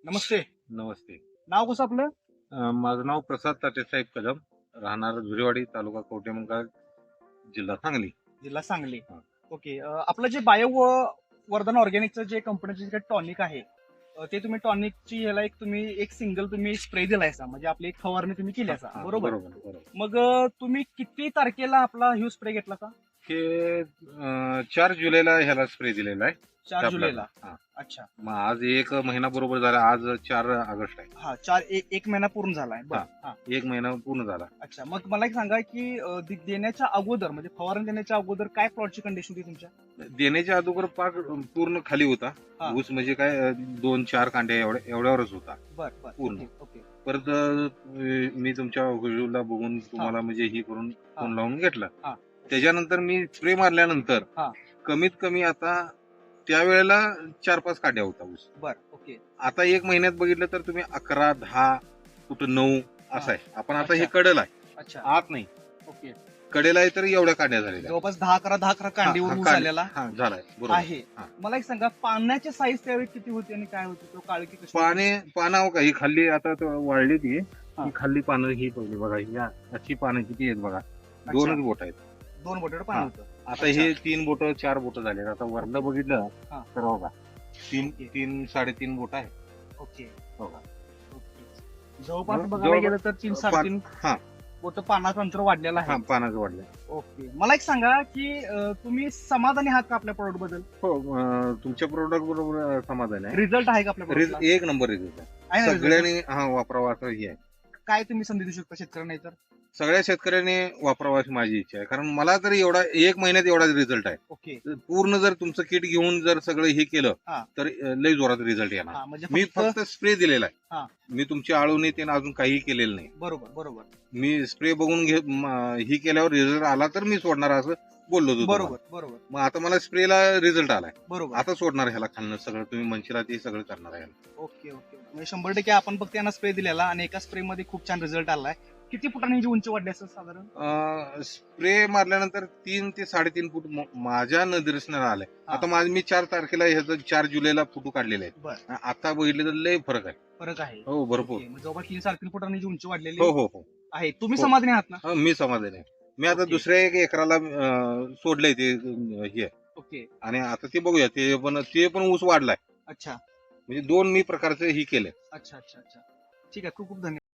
नमस्ते. नमस्ते. नाव कसं आपलं? माझं नाव प्रसाद तात्यासाहेब कदम, राहणार झुलेवाडी, तालुका कवठेमंकाळ, जिल्हा सांगली. जिल्हा सांगली. हा. ओके. आपलं जे बायो वर्धन ऑर्गॅनिकचं जे कंपनीचं जे टॉनिक आहे, ते तुम्ही टॉनिकची ह्याला एक सिंगल तुम्ही स्प्रे दिलायसा, म्हणजे आपली एक फवारणी तुम्ही केली असा, हा, बरोबर? बरोबर. मग तुम्ही किती तारखेला आपला ह्यू स्प्रे घेतला का? हे 4 जुलैला ह्याला स्प्रे दिलेला आहे. 4 त्या जुलैला. प्लॉटला. हा. अच्छा. मग आज 1 महिना बरोबर झाला. आज 4 ऑगस्ट आहे. हा, एक महिना पूर्ण झालाय. हा. हा. 1 महिना पूर्ण झाला. अच्छा. मग मला एक सांगा की देण्याच्या अगोदर म्हणजे फवारणी देण्याच्या अगोदर काय प्लॉटची कंडिशन होती तुमच्या? देण्याच्या अगोदर पाक पूर्ण खाली होता. हा. ऊस म्हणजे काय 2-4 कांड्या एवढ्यावरच होता. बर. पूर्ण. ओके. परत मी तुमच्या व्हिडिओला बघून तुम्हाला म्हणजे ही करून फोन लावून घेतला. हा. त्याच्यानंतर मी स्प्रे मारल्यानंतर हा. कमीत कमी आता त्यावेळेला 4-5 काड्या होता ऊस. बर. ओके. आता 1 महिन्यात बघितलं तर तुम्ही 11, 10, कुठं 9 असं आहे. आपण आता हे अच्छा. कडल आहे, अच्छा. आत नाही. ओके. कडेला आहे तर एवढ्या काड्या झालेल्या जवळपास 10-11 कांडीवर ऊस आलेला झालाय. बरोबर आहे. हा. मला एक सांगा, पाण्याची साईज त्यावेळी किती होती आणि काय होती, तो काळकी कशी होती? पानावर का ही खाल्ली आता वाढली ती हा. ही खाल्ली पानं ही पहिली बघा ही अशी पानं किती आहेत बघा. 2च बोट आहेत. 2 बोटावर पाणी हा. होतं. आता हे 3 बोट 4 बोट झाले. आता वरलं बघितलं हा. तर बघा 3-3.5 बोट आहे. ओके. बघा. जवळपास जवळ- बघायला गेलं तर 3-3.5 हा बोट पानाचं अंतर वाढलेलं हा आहे. पानाचं वाढलं. ओके. मला एक सांगा की तुम्ही समाधानी आहात का आपल्या प्रोडक्ट बद्दल? हो तुमच्या प्रोडक्ट बरोबर समाधान आहे. रिझल्ट आहे का आपल्या product ला? 1 नंबर रिझल्ट आहे. आहे ना result? सगळ्यांनी वापरावा असं हे आहे. काय तुम्ही संधी देऊ शकता शेतकऱ्यांना इतर? सगळ्या शेतकऱ्यांनी वापरावा अशी माझी इच्छा आहे. कारण मला तर एवढा 1 महिन्यात एवढा रिझल्ट आहे. ओके. पूर्ण जर तुमचं किट घेऊन जर सगळं हे केलं हा. तर लय जोरात रिझल्ट येणार. हा, म्हणजे मी फक्त स्प्रे दिलेला हा. आहे. मी तुमची आळवणी ते अजून काही केलेलं नाही. बरोबर. मी स्प्रे बघून ही केल्यावर रिझल्ट आला तर मी सोडणार असं बोललो होतो तुम्हाला. बरोबर. मग आता मला स्प्रेला रिझल्ट आलाय. बरोबर. आता सोडणार ह्याला खाल्लं सगळं तुम्ही म्हणशीला ते सगळं करणार आहे. ओके. म्हणजे 100% आपण फक्त यांना स्प्रे दिलेला आणि एका स्प्रे मध्ये खूप छान रिझल्ट आलाय. किती फुटांनी यांची उंची वाढली असेल साधारण? स्प्रे मारल्यानंतर 3 ते 3.5 फूट माझ्या निदर्शनाला आलंय. हा. आता मी 4 तारखेला ह्याचं 4 जुलैला फोटो काढलेले आहेत. बर. आता बघितले तर लय फरक आहे. फरक आहे. हो भरपूर. ओके. मग जवळपास 3-3.5 फुटांनी जी उंची वाढलेली हो. आहे. तुम्ही हो. समाधानी आहात ना? मी समाधानी आहे. मी आता ओके. दुसऱ्या 1 एकराला सोडलंय ते हे ओके. आणि आता ते बघूया ते पण ऊस वाढलाय. अच्छा. म्हणजे 2 मी प्रकारचे ही केलंय. ठीक आहे. खूप खूप धन्यवाद.